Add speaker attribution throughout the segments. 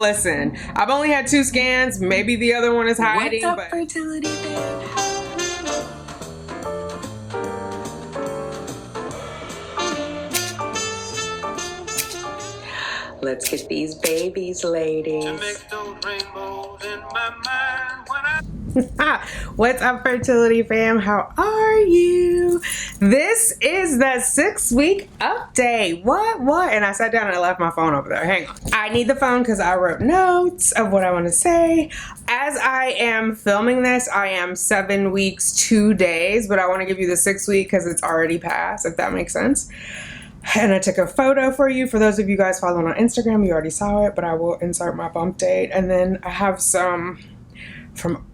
Speaker 1: Listen, I've only had 2 scans. Maybe the other one is hiding.
Speaker 2: What's up, fertility fam? Let's get these babies, ladies.
Speaker 1: What's up, fertility fam? How are you? This is the 6-week update. What? And I sat down and I left my phone over there. Hang on. I need the phone because I wrote notes of what I want to say. As I am filming this, I am 7 weeks, 2 days, but I want to give you the 6 week because it's already passed, if that makes sense. And I took a photo for you. For those of you guys following on Instagram, you already saw it, but I will insert my bump date. And then I have some from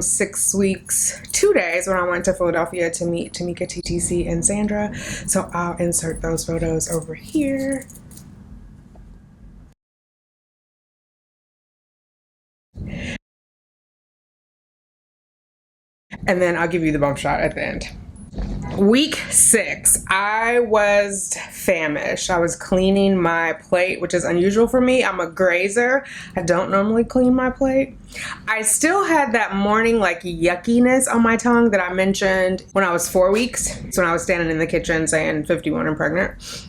Speaker 1: 6 weeks, 2 days when I went to Philadelphia to meet Tanika, TTC, and Sandra. So I'll insert those photos over here. And then I'll give you the bump shot at the end. Week 6, I was famished. I was cleaning my plate, which is unusual for me. I'm a grazer. I don't normally clean my plate. I still had that morning like yuckiness on my tongue that I mentioned when I was 4 weeks. So when I was standing in the kitchen saying 51 and pregnant.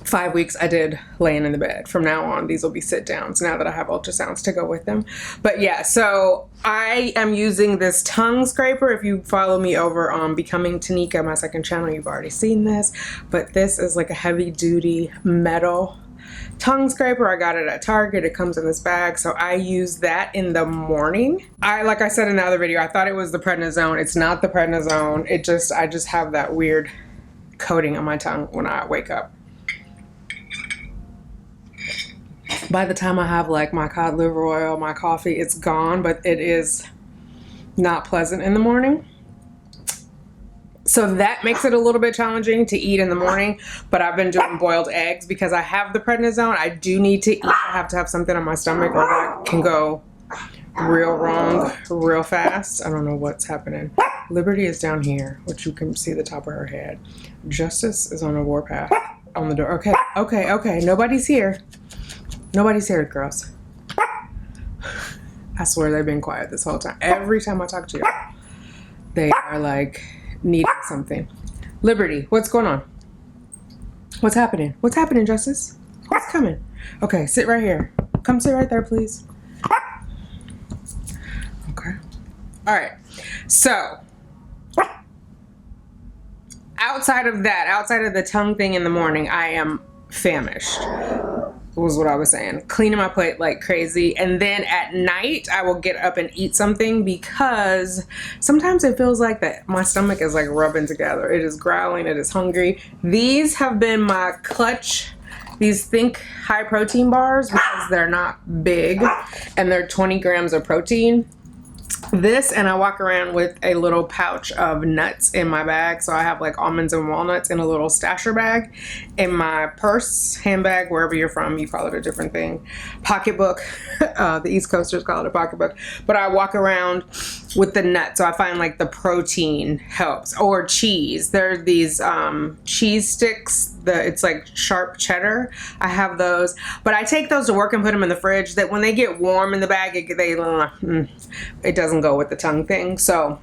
Speaker 1: 5 weeks I did laying in the bed. From now on, these will be sit downs now that I have ultrasounds to go with them. But yeah, so I am using this tongue scraper. If you follow me over on Becoming Tanika, my second channel, you've already seen this. But this is like a heavy duty metal tongue scraper. I got it at Target. It comes in this bag. So I use that in the morning. Like I said in the other video, I thought it was the prednisone. It's not the prednisone. I just have that weird coating on my tongue when I wake up. By the time I have like my cod liver oil, my coffee, it's gone, but it is not pleasant in the morning. So that makes it a little bit challenging to eat in the morning, but I've been doing boiled eggs because I have the prednisone. I do need to eat. I have to have something on my stomach or that can go real wrong real fast. I don't know what's happening. Liberty is down here, which you can see the top of her head. Justice is on a warpath on the door. Okay. Nobody's here. Nobody's here, girls. I swear they've been quiet this whole time. Every time I talk to you, they are like needing something. Liberty, what's going on? What's happening? What's happening, Justice? What's coming? Okay, sit right here. Come sit right there, please. Okay. All right. So, outside of that, outside of the tongue thing in the morning, I am famished. Was what I was saying. Cleaning my plate like crazy. And then at night, I will get up and eat something because sometimes it feels like that my stomach is like rubbing together. It is growling. It is hungry. These have been my clutch. These Think high protein bars because they're not big and they're 20 grams of protein. This, and I walk around with a little pouch of nuts in my bag. So I have like almonds and walnuts in a little stasher bag in my purse, handbag, wherever you're from, you call it a different thing. Pocketbook, the East Coasters call it a pocketbook. But I walk around with the nuts. So I find like the protein helps. Or cheese. There are these cheese sticks. It's like sharp cheddar. I have those, but I take those to work and put them in the fridge. That when they get warm in the bag, it doesn't go with the tongue thing. So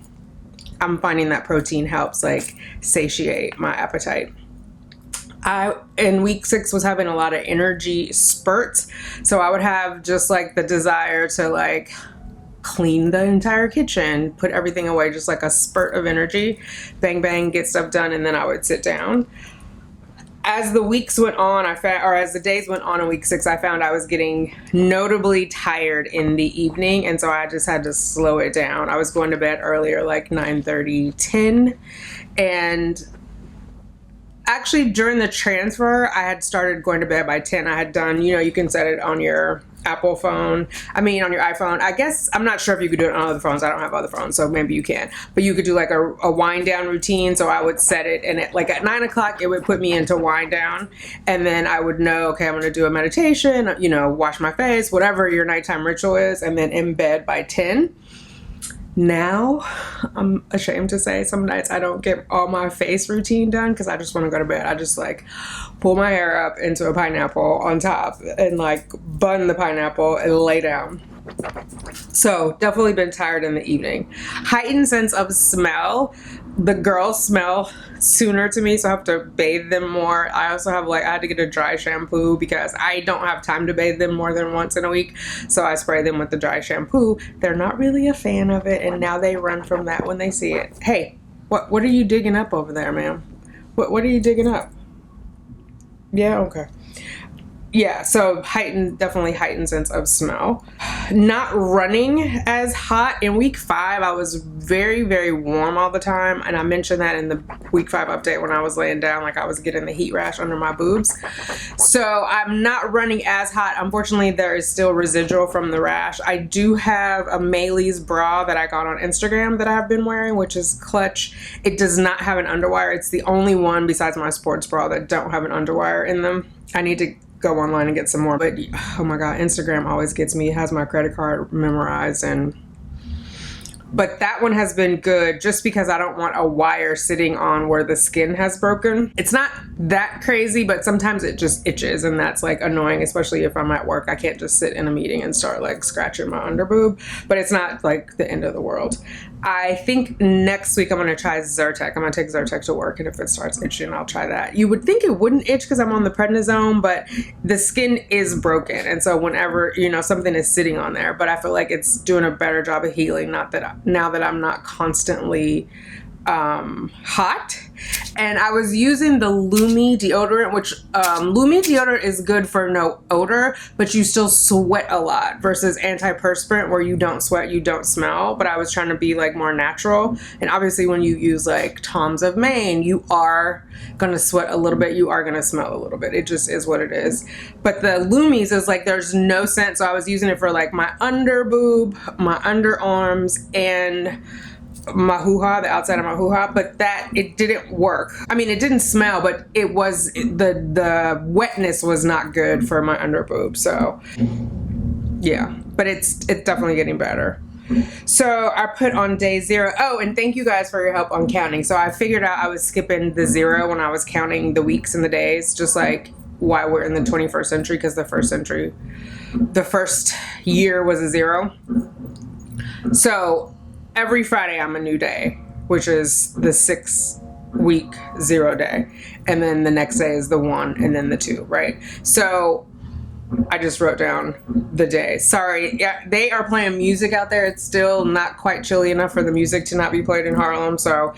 Speaker 1: I'm finding that protein helps like satiate my appetite. I in week 6 was having a lot of energy spurts, so I would have just like the desire to like clean the entire kitchen, put everything away, just like a spurt of energy, bang bang, get stuff done, and then I would sit down. As the weeks went on, as the days went on in week 6, I found I was getting notably tired in the evening, and so I just had to slow it down. I was going to bed earlier, like 9:30, 10, and actually during the transfer, I had started going to bed by 10. I had done, you can set it on your Apple phone, on your iPhone. I guess, I'm not sure if you could do it on other phones. I don't have other phones, so maybe you can. But you could do like a wind down routine. So I would set it, and like at 9 o'clock, it would put me into wind down. And then I would know, okay, I'm going to do a meditation, wash my face, whatever your nighttime ritual is, and then in bed by 10. Now, I'm ashamed to say some nights I don't get all my face routine done because I just want to go to bed. I just like pull my hair up into a pineapple on top and like bun the pineapple and lay down. So definitely been tired in the evening. Heightened sense of smell. The girls smell sooner to me, so I have to bathe them more. I also have I had to get a dry shampoo because I don't have time to bathe them more than once in a week. So I spray them with the dry shampoo. They're not really a fan of it, and now they run from that when they see it. Hey, what are you digging up over there, ma'am? What are you digging up? Yeah, okay. Yeah, so definitely heightened sense of smell. Not running as hot. In week 5, I was very, very warm all the time. And I mentioned that in the week 5 update when I was laying down, like I was getting the heat rash under my boobs. So I'm not running as hot. Unfortunately, there is still residual from the rash. I do have a Maylee's bra that I got on Instagram that I've been wearing, which is clutch. It does not have an underwire. It's the only one besides my sports bra that don't have an underwire in them. I need to go online and get some more, but oh my god, Instagram always gets me. It has my credit card memorized, but that one has been good just because I don't want a wire sitting on where the skin has broken. It's not that crazy, but sometimes it just itches, and that's like annoying, especially if I'm at work. I can't just sit in a meeting and start like scratching my underboob, but it's not like the end of the world. I think next week I'm going to try Zyrtec. I'm going to take Zyrtec to work, and if it starts itching, I'll try that. You would think it wouldn't itch because I'm on the prednisone, but the skin is broken, and so whenever, something is sitting on there, but I feel like it's doing a better job of healing, now that I'm not constantly hot. And I was using the Lumi deodorant, which Lumi deodorant is good for no odor, but you still sweat a lot, versus antiperspirant where you don't sweat, you don't smell. But I was trying to be like more natural, and obviously when you use like Tom's of Maine, you are gonna sweat a little bit, you are gonna smell a little bit. It just is what it is. But the Lumis is like there's no scent, so I was using it for like my under boob, my underarms, and my hoo-ha, the outside of my hoo-ha, but it didn't work. I mean, it didn't smell, but it was the wetness was not good for my under boob. So yeah, but it's definitely getting better. So I put on day 0. Oh, and thank you guys for your help on counting. So I figured out I was skipping the 0 when I was counting the weeks and the days, just like why we're in the 21st century, because the first year was a 0. So every Friday I'm a new day, which is the 6-week 0 day. And then the next day is the 1 and then the 2, right? So I just wrote down the day. Sorry, yeah, they are playing music out there. It's still not quite chilly enough for the music to not be played in Harlem. So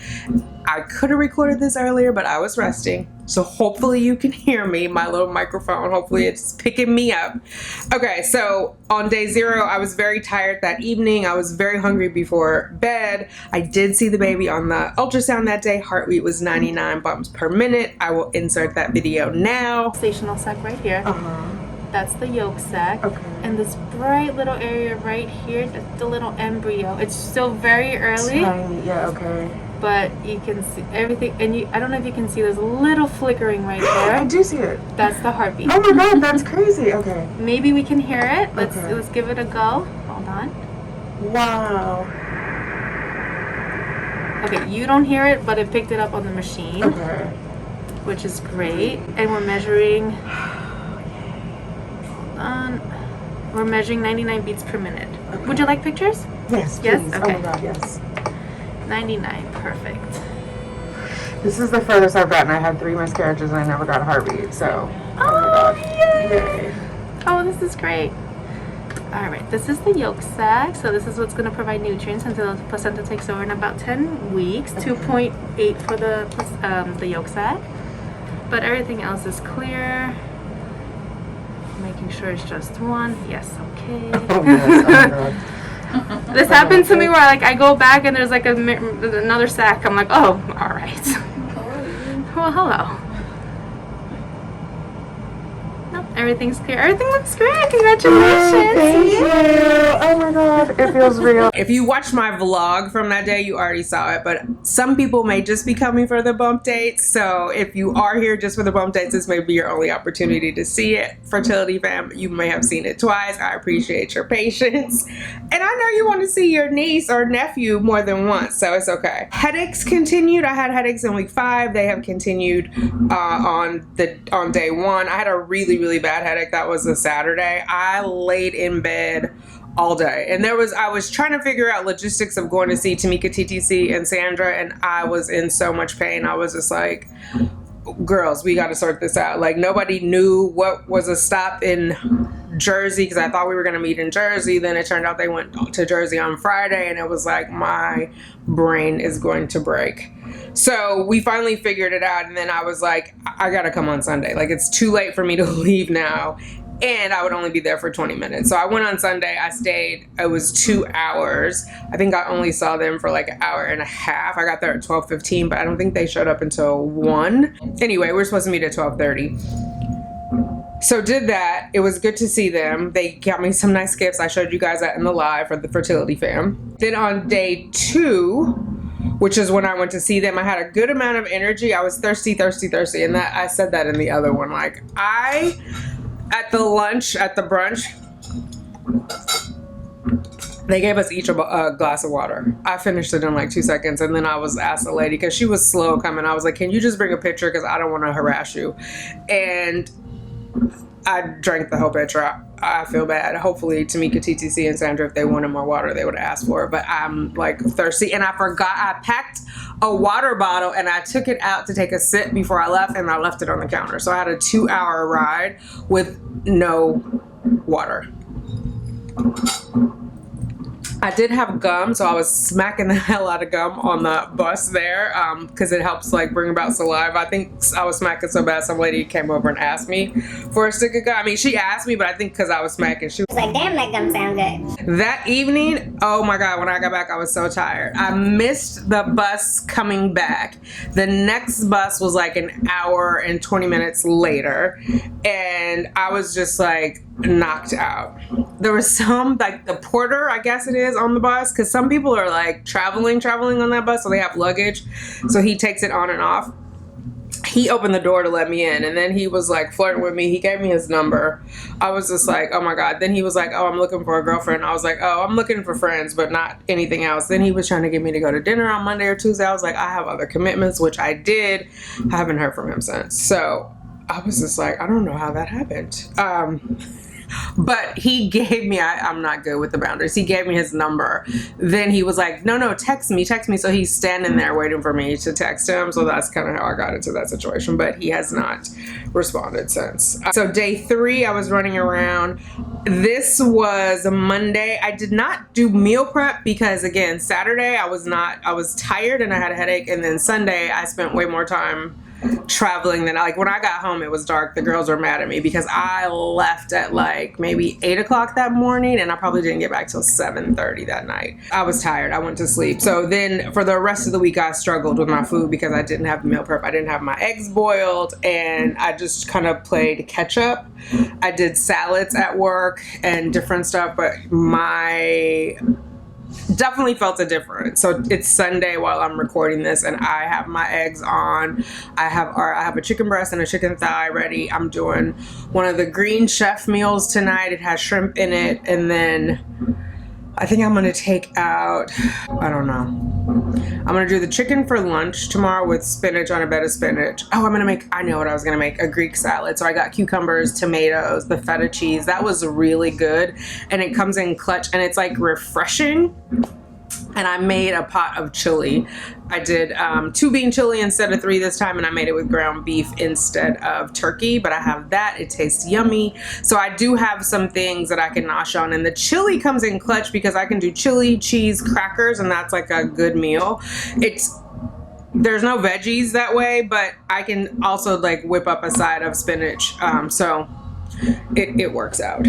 Speaker 1: I could have recorded this earlier, but I was resting. So hopefully you can hear me, my little microphone. Hopefully it's picking me up. Okay, so on day 0, I was very tired that evening. I was very hungry before bed. I did see the baby on the ultrasound that day. Heart rate was 99 bumps per minute. I will insert that video now.
Speaker 3: Gestational sac right here. That's the yolk sac.
Speaker 1: Okay.
Speaker 3: And this bright little area right here, that's the little embryo. It's still very early.
Speaker 1: Tiny, yeah, okay.
Speaker 3: But you can see everything, and I don't know if you can see, there's a little flickering right there.
Speaker 1: I do see it.
Speaker 3: That's the heartbeat.
Speaker 1: Oh my god, that's crazy. Okay.
Speaker 3: Maybe we can hear it. Let's
Speaker 1: Okay.
Speaker 3: let's give it a go. Hold on.
Speaker 1: Wow.
Speaker 3: Okay, you don't hear it, but it picked it up on the machine,
Speaker 1: Okay.
Speaker 3: which is great. And we're measuring. Hold on. We're measuring 99 beats per minute.
Speaker 1: Okay.
Speaker 3: Would you like pictures?
Speaker 1: Yes,
Speaker 3: Yes?
Speaker 1: please.
Speaker 3: Okay.
Speaker 1: Oh my god, yes.
Speaker 3: 99, perfect.
Speaker 1: This is the furthest I've gotten. I had 3 miscarriages and I never got a heartbeat, so.
Speaker 3: Oh, yay!
Speaker 1: Yay.
Speaker 3: Oh, this is great. All right, this is the yolk sac. So this is what's going to provide nutrients until the placenta takes over in about 10 weeks. 2.8 for the yolk sac. But everything else is clear. Making sure it's just 1. Yes, okay.
Speaker 1: Oh, yes. Oh my god.
Speaker 3: This happened to me where I go back and there's like another sack. I'm like, oh, all right. Well, hello. Nope, Everything's clear. Everything looks great. Congratulations.
Speaker 1: Thank you. Oh my god, it feels real. If you watched my vlog from that day, you already saw it, but some people may just be coming for the bump dates. So if you are here just for the bump dates, this may be your only opportunity to see it. Fertility fam, you may have seen it twice. I appreciate your patience. And I know you want to see your niece or nephew more than once, so it's okay. Headaches continued. I had headaches in week 5. They have continued on day 1. I had a really bad headache. That was a Saturday. I laid in bed all day, and I was trying to figure out logistics of going to see Tanika TTC and Sandra, and I was in so much pain. I was just like, girls, we got to sort this out. Like, nobody knew what was a stop in Jersey, because I thought we were going to meet in Jersey. Then it turned out they went to Jersey on Friday, and it was like, my brain is going to break. So we finally figured it out, and then I was like, I gotta come on Sunday. Like, it's too late for me to leave now, and I would only be there for 20 minutes. So I went on Sunday. I stayed. It was 2 hours. I think I only saw them for like an hour and a half. I got there at 12:15, but I don't think they showed up until 1. Anyway, we're supposed to meet at 12:30. So did that. It was good to see them. They got me some nice gifts. I showed you guys that in the live for the fertility fam. Then on day 2, which is when I went to see them, I had a good amount of energy. I was thirsty. And that I said that in the other one. Like, at the brunch, they gave us each a glass of water. I finished it in like 2 seconds, and then I was asked the lady, because she was slow coming, I was like, can you just bring a pitcher, because I don't want to harass you. And I drank the whole pitcher. I feel bad. Hopefully Tanika, TTC, and Sandra, if they wanted more water, they would have asked for it. But I'm like thirsty, and I forgot. I packed a water bottle, and I took it out to take a sip before I left, and I left it on the counter. So I had a 2-hour ride with no water. I did have gum, so I was smacking the hell out of gum on the bus there, because it helps like bring about saliva. I think I was smacking so bad, some lady came over and asked me for a stick of gum. I mean, she asked me, but I think because I was smacking, she was
Speaker 4: like, damn, that gum sound good.
Speaker 1: That evening, oh my God, when I got back, I was so tired. I missed the bus coming back. The next bus was like an hour and 20 minutes later, and I was just like knocked out. There was some, like the porter, I guess it is, on the bus, because some people are like traveling on that bus, so they have luggage, so he takes it on and off. He opened the door to let me in, and then he was like flirting with me. He gave me his number. I was just like, oh my God. Then he was like, oh, I'm looking for a girlfriend. I was like, oh, I'm looking for friends, but not anything else. Then he was trying to get me to go to dinner on Monday or Tuesday. I was like, I have other commitments, which I did. I haven't heard from him since. So I was just like, I don't know how that happened. But he gave me, I'm not good with the boundaries. He gave me his number. Then he was like, no, text me. So he's standing there waiting for me to text him. So that's kind of how I got into that situation. But he has not responded since. So day 3, I was running around. This was a Monday. I did not do meal prep because, again, Saturday I was tired and I had a headache. And then Sunday I spent way more time traveling than when I got home. It was dark. The girls were mad at me because I left at like maybe 8 o'clock that morning, and I probably didn't get back till 7:30 that night. I was tired. I went to sleep. So then for the rest of the week I struggled with my food because I didn't have meal prep. I didn't have my eggs boiled, and I just kind of played catch up. I did salads at work and different stuff, but definitely felt a difference. So it's Sunday while I'm recording this, and I have my eggs on. I have a chicken breast and a chicken thigh ready. I'm doing one of the Green Chef meals tonight. It has shrimp in it, and then I think I'm gonna take out, I don't know. I'm gonna do the chicken for lunch tomorrow with spinach on a bed of spinach. Oh, I know what I was gonna make, a Greek salad. So I got cucumbers, tomatoes, the feta cheese. That was really good. And it comes in clutch, and it's like refreshing. And I made a pot of chili. I did 2 bean chili instead of 3 this time, and I made it with ground beef instead of turkey, but I have that. It tastes yummy. So I do have some things that I can nosh on, and the chili comes in clutch because I can do chili, cheese, crackers, and that's like a good meal. There's no veggies that way, but I can also like whip up a side of spinach, so it works out.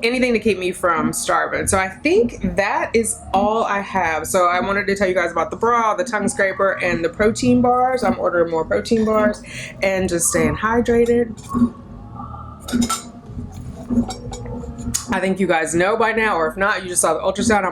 Speaker 1: Anything to keep me from starving. So I think that is all I have. So I wanted to tell you guys about the bra, the tongue scraper, and the protein bars. I'm ordering more protein bars and just staying hydrated. I think you guys know by now, or if not, you just saw the ultrasound.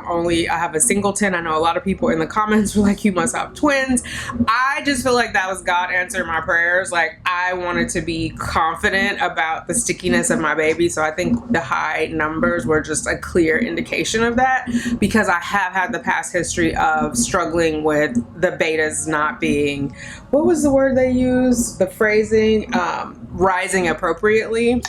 Speaker 1: I have a singleton. I know a lot of people in the comments were like, you must have twins. I just feel like that was God answering my prayers. Like, I wanted to be confident about the stickiness of my baby. So I think the high numbers were just a clear indication of that, because I have had the past history of struggling with the betas not being, what was the word they used? The phrasing, rising appropriately.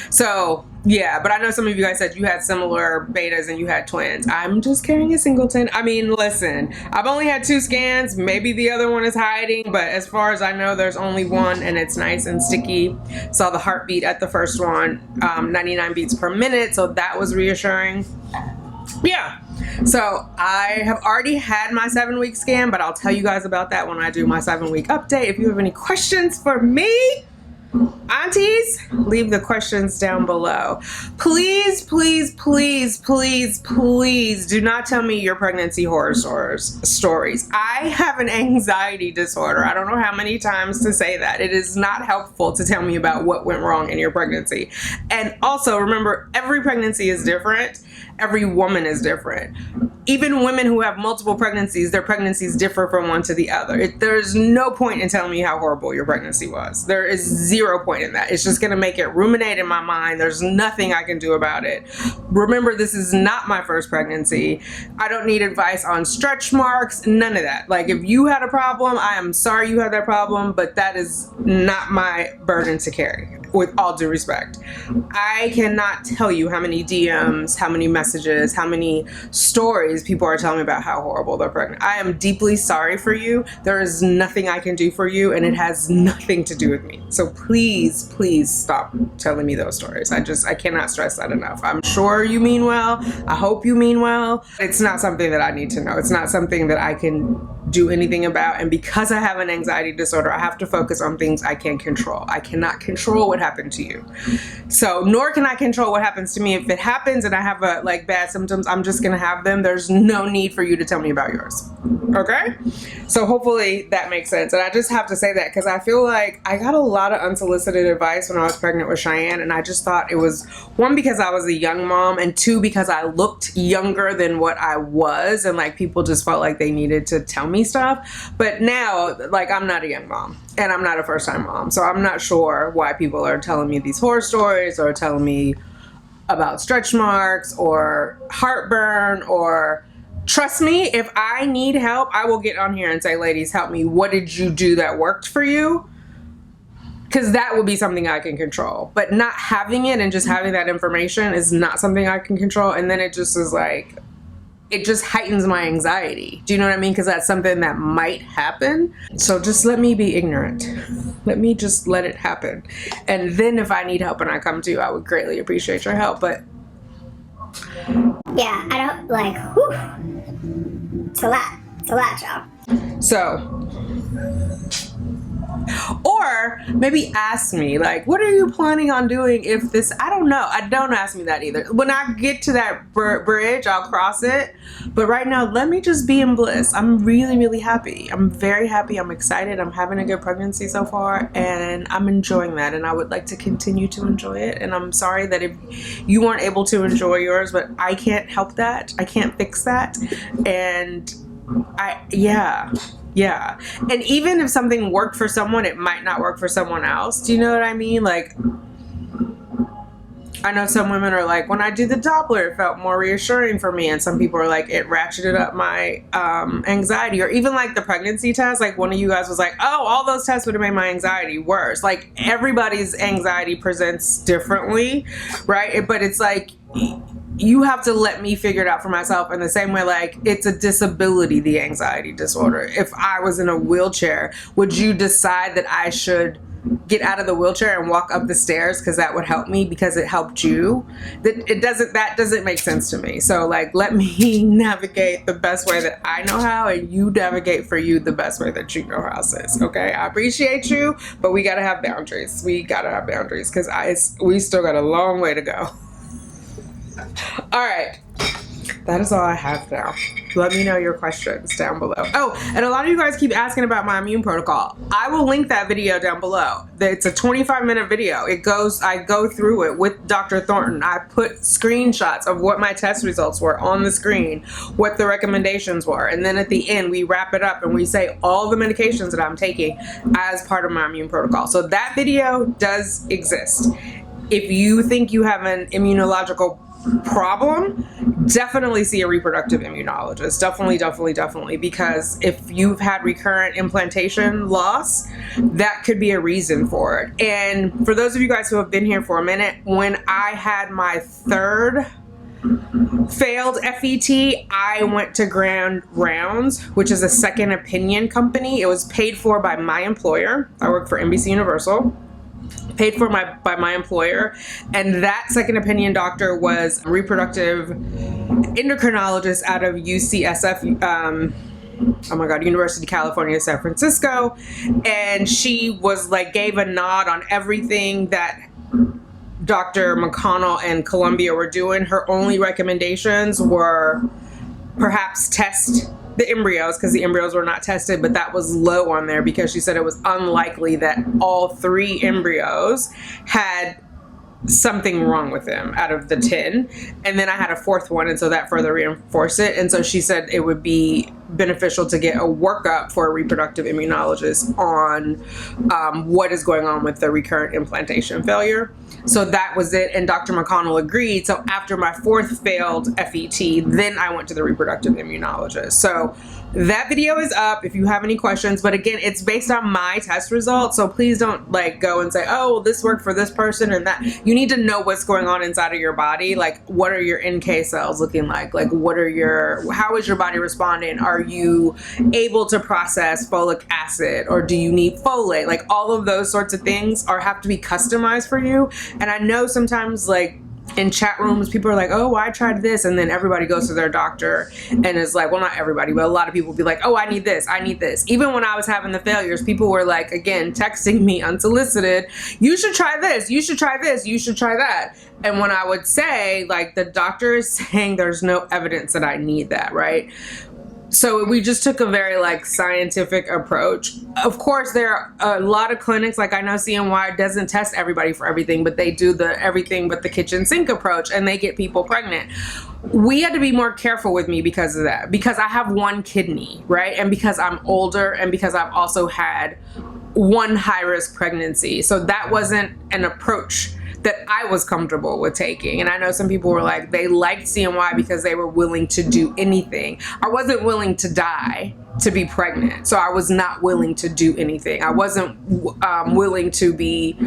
Speaker 1: So yeah, but I know some of you guys said you had similar betas and you had twins. I'm just carrying a singleton. I mean, listen, I've only had 2 scans. Maybe the other one is hiding, but as far as I know, there's only one, and it's nice and sticky. Saw the heartbeat at the first one, 99 beats per minute, so that was reassuring. Yeah, so I have already had my 7-week scan, but I'll tell you guys about that when I do my 7-week update. If you have any questions for me, aunties, leave the questions down below. Please, please, please, please, please do not tell me your pregnancy horror stories. I have an anxiety disorder. I don't know how many times to say that. It is not helpful to tell me about what went wrong in your pregnancy. And also remember, every pregnancy is different. Every woman is different. Even women who have multiple pregnancies, their pregnancies differ from one to the other. There's no point in telling me how horrible your pregnancy was. There is 0 point in that. It's just going to make it ruminate in my mind. There's nothing I can do about it. Remember, this is not my first pregnancy. I don't need advice on stretch marks, none of that. Like, if you had a problem, I am sorry you had that problem, but that is not my burden to carry, with all due respect. I cannot tell you how many DMs, how many messages, how many stories people are telling me about how horrible they're pregnant. I am deeply sorry for you. There is nothing I can do for you, and it has nothing to do with me. So please, please stop telling me those stories. I cannot stress that enough. I'm sure you mean well. I hope you mean well. It's not something that I need to know. It's not something that I can do anything about. And because I have an anxiety disorder, I have to focus on things I can control. I cannot control what happened to you. So, nor can I control what happens to me. If it happens and I have bad symptoms, I'm just gonna have them. There's no need for you to tell me about yours. Okay? So hopefully that makes sense. And I just have to say that because I feel like I got a lot of unsolicited advice when I was pregnant with Cheyenne, and I just thought it was, 1, because I was a young mom, and 2, because I looked younger than what I was, and like people just felt like they needed to tell me stuff. But now, like, I'm not a young mom, and I'm not a first-time mom, so I'm not sure why people are telling me these horror stories or telling me about stretch marks or heartburn. Or trust me, if I need help, I will get on here and say, ladies, help me. What did you do that worked for you? Because that will be something I can control. But not having it and just having that information is not something I can control. And then it just is like, it just heightens my anxiety. Do you know what I mean? Because that's something that might happen. So just let me be ignorant. Let me just let it happen. And then if I need help and I come to you, I would greatly appreciate your help. But
Speaker 4: yeah, I don't like, whew. It's a lot, y'all.
Speaker 1: So, or maybe ask me, like, what are you planning on doing if this, I don't know. Don't ask me that either. When I get to that bridge, I'll cross it. But right now, let me just be in bliss. I'm really, really happy. I'm very happy. I'm excited. I'm having a good pregnancy so far, and I'm enjoying that. And I would like to continue to enjoy it. And I'm sorry that if you weren't able to enjoy yours, but I can't help that. I can't fix that. And yeah. And even if something worked for someone, it might not work for someone else. Do you know what I mean? Like, I know some women are like, when I did the Doppler, it felt more reassuring for me. And some people are like, it ratcheted up my anxiety. Or even like the pregnancy test, like one of you guys was like, oh, all those tests would have made my anxiety worse. Like, everybody's anxiety presents differently, right? But it's like, you have to let me figure it out for myself in the same way, like, it's a disability, the anxiety disorder. If I was in a wheelchair, would you decide that I should get out of the wheelchair and walk up the stairs because that would help me because it helped you? That doesn't make sense to me. So, like, let me navigate the best way that I know how, and you navigate for you the best way that you know how, sis. Okay? I appreciate you, but we gotta have boundaries. We gotta have boundaries because we still got a long way to go. All right. That is all I have now. Let me know your questions down below. Oh, and a lot of you guys keep asking about my immune protocol. I will link that video down below. It's a 25-minute video. I go through it with Dr. Thornton. I put screenshots of what my test results were on the screen, what the recommendations were, and then at the end we wrap it up and we say all the medications that I'm taking as part of my immune protocol. So that video does exist. If you think you have an immunological problem, definitely see a reproductive immunologist. Definitely, because if you've had recurrent implantation loss, that could be a reason for it. And for those of you guys who have been here for a minute, when I had my third failed FET, I went to Grand Rounds, which is a second opinion company. It was paid for by my employer. I work for NBC Universal. Paid for by my employer, and that second opinion doctor was a reproductive endocrinologist out of UCSF, University of California, San Francisco, and she was like, gave a nod on everything that Dr. McConnell and Columbia were doing. Her only recommendations were perhaps test the embryos, because the embryos were not tested, but that was low on there because she said it was unlikely that all 3 embryos had something wrong with them out of the 10. And then I had a 4th one, and so that further reinforced it. And so she said it would be beneficial to get a workup for a reproductive immunologist on what is going on with the recurrent implantation failure. So that was it, and Dr. McConnell agreed. So after my 4th failed FET, then I went to the reproductive immunologist. So that video is up if you have any questions, but again, it's based on my test results, so please don't like go and say, oh, well, this worked for this person and that. You need to know what's going on inside of your body. Like, what are your NK cells looking like? Like, how is your body responding? Are you able to process folic acid, or do you need folate? Like, all of those sorts of things have to be customized for you. And I know sometimes, like, in chat rooms, people are like, oh, well, I tried this, and then everybody goes to their doctor and is like, well, not everybody, but a lot of people will be like, oh, I need this. Even when I was having the failures, people were like, again, texting me unsolicited, you should try this, you should try this, you should try that. And when I would say, like, the doctor is saying there's no evidence that I need that, right? So we just took a very like scientific approach. Of course, there are a lot of clinics, like I know CNY doesn't test everybody for everything, but they do the everything but the kitchen sink approach, and they get people pregnant. We had to be more careful with me because of that, because I have 1 kidney, right? And because I'm older, and because I've also had 1 high-risk pregnancy. So that wasn't an approach that I was comfortable with taking. And I know some people were like, they liked CNY because they were willing to do anything. I wasn't willing to die to be pregnant, so I was not willing to do anything. I wasn't willing to be,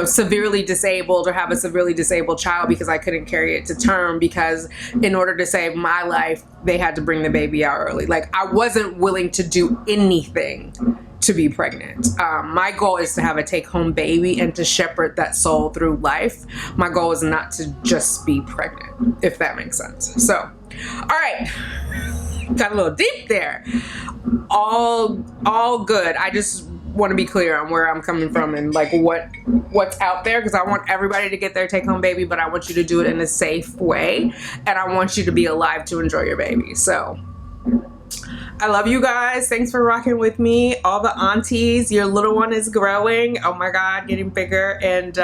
Speaker 1: severely disabled or have a severely disabled child because I couldn't carry it to term, because in order to save my life, they had to bring the baby out early. Like, I wasn't willing to do anything to be pregnant. My goal is to have a take-home baby and to shepherd that soul through life. My goal is not to just be pregnant, if that makes sense. So, all right, got a little deep there. All good. I just want to be clear on where I'm coming from and like what's out there, because I want everybody to get their take-home baby, but I want you to do it in a safe way, and I want you to be alive to enjoy your baby. So I love you guys. Thanks for rocking with me. All the aunties, your little one is growing. Oh my God, getting bigger. And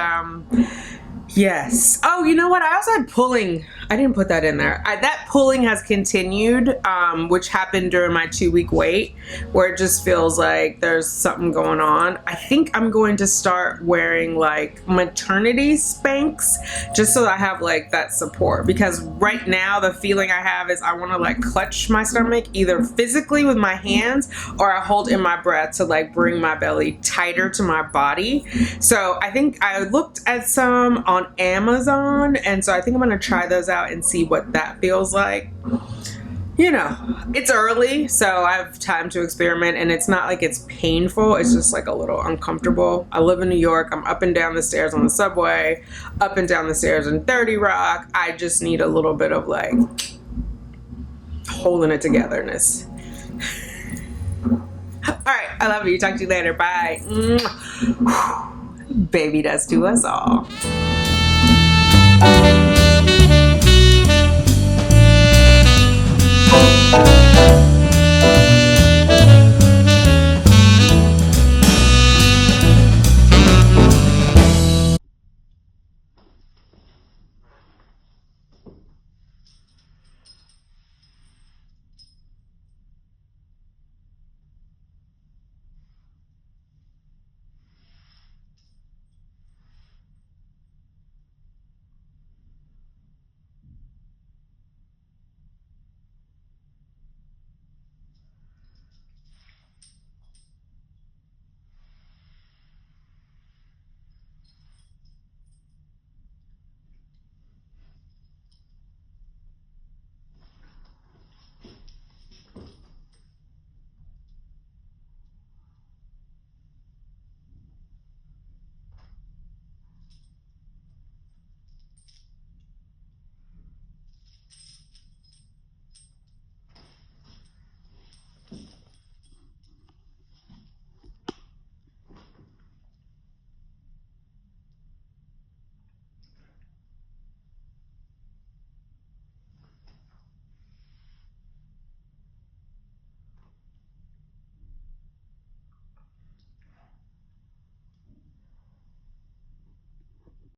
Speaker 1: yes. Oh, you know what? I also had pulling. I didn't put that in there. That pulling has continued, which happened during my 2-week wait, where it just feels like there's something going on. I think I'm going to start wearing like maternity Spanx, just so I have like that support, because right now the feeling I have is I want to like clutch my stomach either physically with my hands, or I hold in my breath to like bring my belly tighter to my body. So I think I looked at some on Amazon, and so I think I'm going to try those out and see what that feels like. It's early, so I have time to experiment, and it's not like it's painful. It's just like a little uncomfortable. I live in New York. I'm up and down the stairs on the subway, up and down the stairs in 30 Rock. I just need a little bit of like holding it togetherness. All right, I love you. Talk to you later. Bye. Baby does to us all.